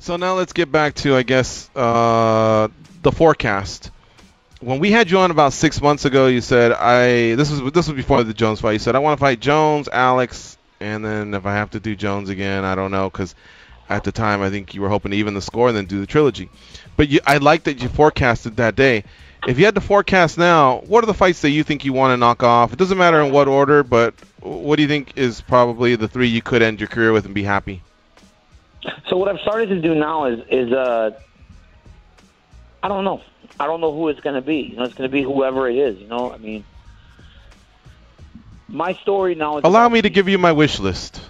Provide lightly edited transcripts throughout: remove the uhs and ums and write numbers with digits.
So now let's get back to, I guess, the forecast. When we had you on about 6 months ago, you said this was before the Jones fight. You said I want to fight Jones, Alex, and then if I have to do Jones again, I don't know, because at the time I think you were hoping to even the score and then do the trilogy. But I like that you forecasted that day. If you had to forecast now, what are the fights that you think you want to knock off? It doesn't matter in what order, but what do you think is probably the 3 you could end your career with and be happy? So what I've started to do now is I don't know. I don't know who it's going to be. You know, it's going to be whoever it is. You know, I mean, my story now is. Allow me to give you my wish list.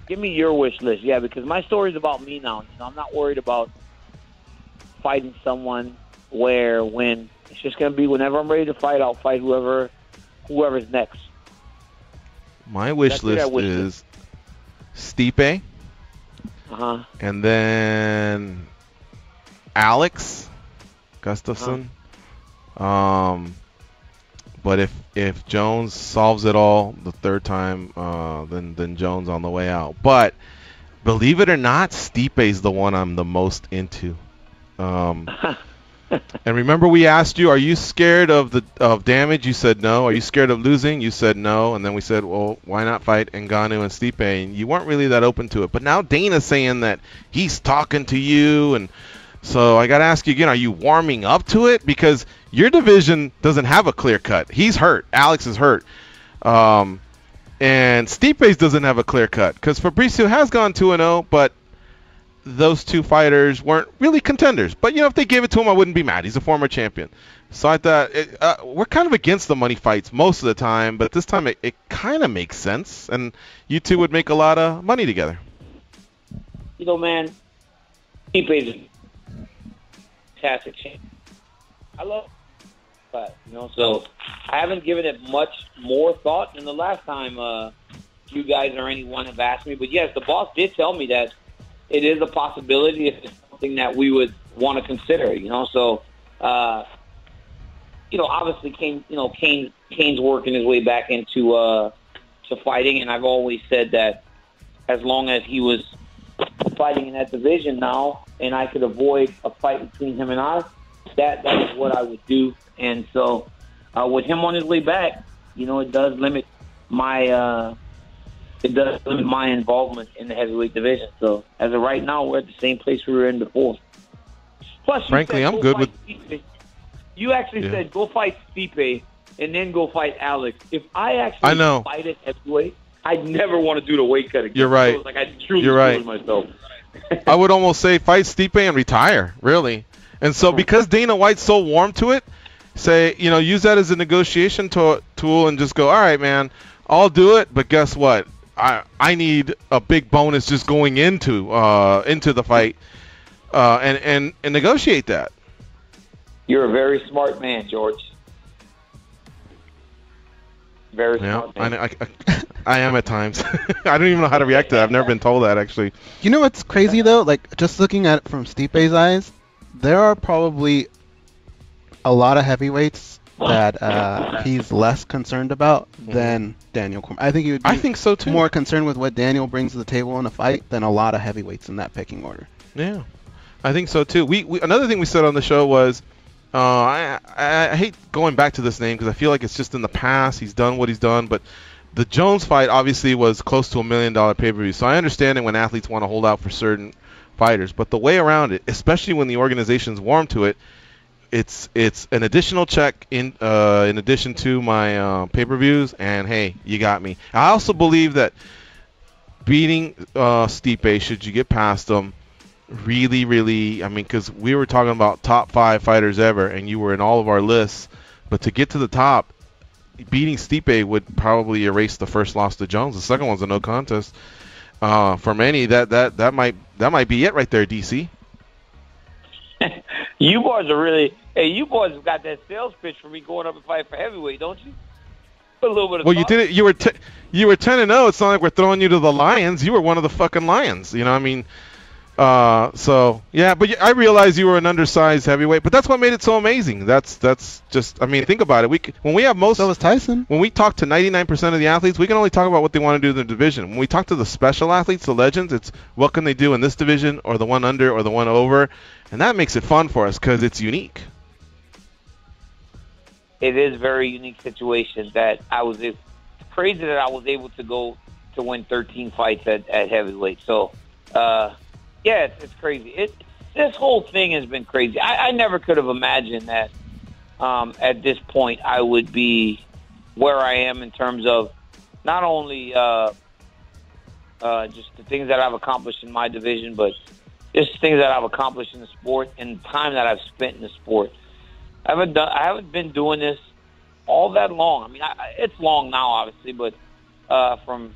Give me your wish list, yeah, because my story is about me now. You know, I'm not worried about fighting someone when. It's just going to be whenever I'm ready to fight, I'll fight whoever's next. My wish list is Stipe. And then Alex Gustafsson. But if Jones solves it all the third time, then Jones on the way out. But believe it or not, Stipe's the one I'm the most into. And remember, we asked you, are you scared of damage? You said no. Are you scared of losing? You said no. And then we said, well, why not fight Ngannou and Stipe? And you weren't really that open to it. But now Dana's saying that he's talking to you. And so I got to ask you again, are you warming up to it? Because your division doesn't have a clear cut. He's hurt. Alex is hurt. And Stipe's doesn't have a clear cut. Because Fabricio has gone 2-0, but those two fighters weren't really contenders. But, you know, if they gave it to him, I wouldn't be mad. He's a former champion. So I thought, we're kind of against the money fights most of the time, but this time it kind of makes sense. And you two would make a lot of money together. You know, man, Stipe's a fantastic champion. I love that, you know, so I haven't given it much more thought than the last time you guys or anyone have asked me. But, yes, the boss did tell me that it is a possibility if it's something that we would want to consider, you know. So, you know, obviously Kane's working his way back into to fighting, and I've always said that as long as he was fighting in that division now, and I could avoid a fight between him and I, that is what I would do. And so, with him on his way back, you know, it does limit my involvement in the heavyweight division. So as of right now, we're at the same place we were in before. Plus, frankly, I'm good with. Stipe. You actually said go fight Stipe and then go fight Alex. If I actually fight at heavyweight, I'd never want to do the weight cut again. You're right. So it's like I truly screwed myself. I would almost say fight Stipe and retire, really. And so because Dana White's so warm to it, say, you know, use that as a negotiation tool and just go, all right, man, I'll do it, but guess what? I need a big bonus just going into the fight and negotiate that. You're a very smart man, George. Very smart man. I am at times. I don't even know how to react to that. I've never been told that, actually. You know what's crazy, though? Like, just looking at it from Stipe's eyes, there are probably a lot of heavyweights that he's less concerned about than Daniel Cormier. I think he would be so too. More concerned with what Daniel brings to the table in a fight than a lot of heavyweights in that pecking order. Yeah, I think so too. We another thing we said on the show was, I hate going back to this name because I feel like it's just in the past. He's done what he's done, but the Jones fight obviously was close to $1 million pay-per-view. So I understand it when athletes want to hold out for certain fighters, but the way around it, especially when the organization's warm to it, it's an additional check in addition to my pay-per-views, and hey, you got me. I also believe that beating Stipe, should you get past him, really, really, I mean, because we were talking about top 5 fighters ever, and you were in all of our lists, but to get to the top, beating Stipe would probably erase the first loss to Jones. The second one's a no contest. For many, that might be it right there, DC. You boys are really. Hey, you boys have got that sales pitch for me going up and fight for heavyweight, don't you? Put a little bit of. Well, you did it. You were 10-0. It's not like we're throwing you to the lions. You were one of the fucking lions. You know, I mean, So yeah, but I realized you were an undersized heavyweight, but that's what made it so amazing. That's just, I mean, think about it. When we have most, So was Tyson. when we talk to 99% of the athletes, we can only talk about what they want to do in their division. When we talk to the special athletes, the legends, it's what can they do in this division or the one under or the one over, and that makes it fun for us because it's unique. It is a very unique situation that it's crazy that I was able to go to win 13 fights at heavyweight. So, yeah, it's crazy. This whole thing has been crazy. I never could have imagined that at this point I would be where I am in terms of not only just the things that I've accomplished in my division, but just things that I've accomplished in the sport and the time that I've spent in the sport. I haven't been doing this all that long. I mean, it's long now, obviously, but from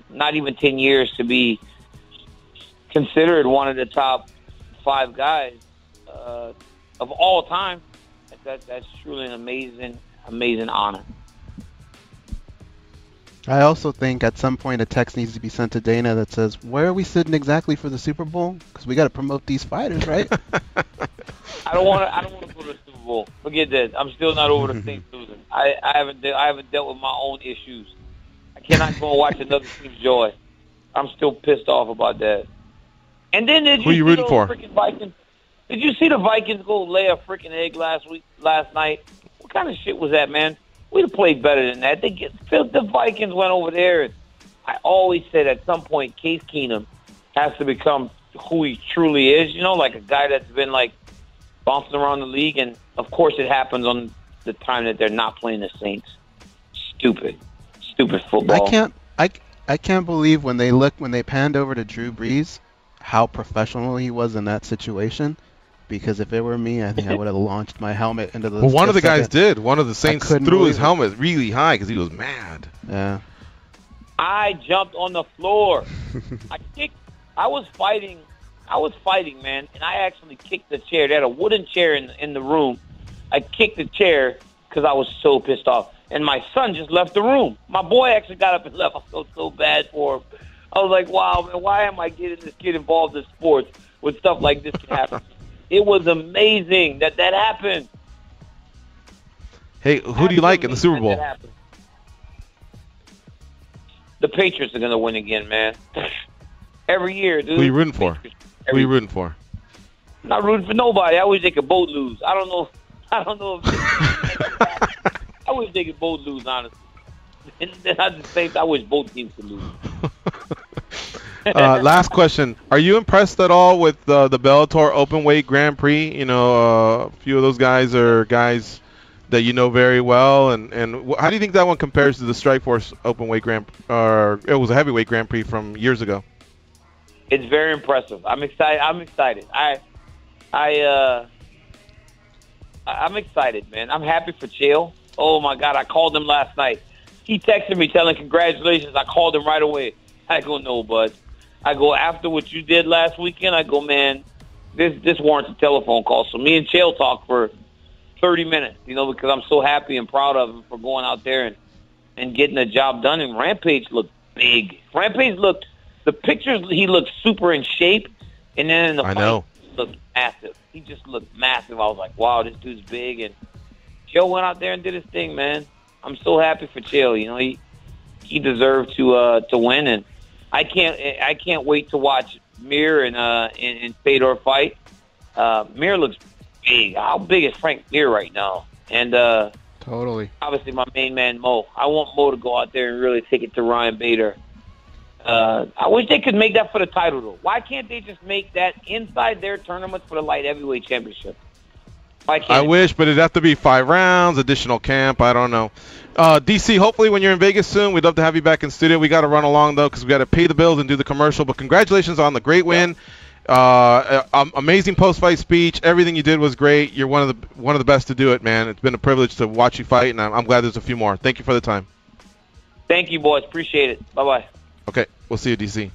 not even 10 years to be considered one of the top 5 guys of all time. That's truly an amazing honor. I also think at some point a text needs to be sent to Dana that says, "Where are we sitting exactly for the Super Bowl? Because we got to promote these fighters, right?" I don't want to go to the Super Bowl. Forget that. I'm still not over the thing losing. I haven't dealt with my own issues. I cannot go and watch another team's joy. I'm still pissed off about that. And then who are you rooting for? Vikings? Did you see the Vikings go lay a freaking egg last night? What kind of shit was that, man? We'd have played better than that. The Vikings went over there. And I always said at some point Case Keenum has to become who he truly is. You know, like a guy that's been like bouncing around the league. And of course, it happens on the time that they're not playing the Saints. Stupid football. I can't believe when they panned over to Drew Brees, how professional he was in that situation. Because if it were me, I think I would have launched my helmet into the. Well, one of the guys did. One of the Saints threw his helmet really high because he was mad. Yeah. I jumped on the floor. I was fighting, man, and I actually kicked the chair. They had a wooden chair in the room. I kicked the chair because I was so pissed off. And my son just left the room. My boy actually got up and left. I felt so bad for him. I was like, wow, man, why am I getting this kid involved in sports when stuff like this can happen? It was amazing that happened. Hey, who do you like in the Super Bowl? The Patriots are going to win again, man. Every year, dude. Who are you rooting for? Who are you rooting for? I'm not rooting for nobody. I wish they could both lose. I don't know if I wish they could both lose, honestly. And at the same time, I wish both teams could lose. Last question. Are you impressed at all with the Bellator Openweight Grand Prix? You know, a few of those guys are guys that you know very well. And how do you think that one compares to the Strikeforce Openweight Grand Prix? It was a heavyweight Grand Prix from years ago. It's very impressive. I'm excited. I'm excited, man. I'm happy for Chael. Oh, my God. I called him last night. He texted me telling congratulations. I called him right away. I go, no, bud. I go, after what you did last weekend, I go, man, this warrants a telephone call. So me and Chael talked for 30 minutes, you know, because I'm so happy and proud of him for going out there and getting the job done. And Rampage looked big. The pictures, he looked super in shape. And then in the fight, he looked massive. He just looked massive. I was like, wow, this dude's big. And Chael went out there and did his thing, man. I'm so happy for Chael. You know, he deserved to win, and I can't wait to watch Mir and Fedor fight. Mir looks big. How big is Frank Mir right now? And totally. Obviously, my main man Mo. I want Mo to go out there and really take it to Ryan Bader. I wish they could make that for the title, though. Why can't they just make that inside their tournaments for the light heavyweight championship? I wish, but it'd have to be 5 rounds, additional camp. I don't know. DC, hopefully when you're in Vegas soon, we'd love to have you back in studio. We got to run along, though, because we got to pay the bills and do the commercial. But congratulations on the great win. Amazing post-fight speech. Everything you did was great. You're one of the best to do it, man. It's been a privilege to watch you fight, and I'm glad there's a few more. Thank you for the time. Thank you, boys. Appreciate it. Bye-bye. Okay, we'll see you, DC.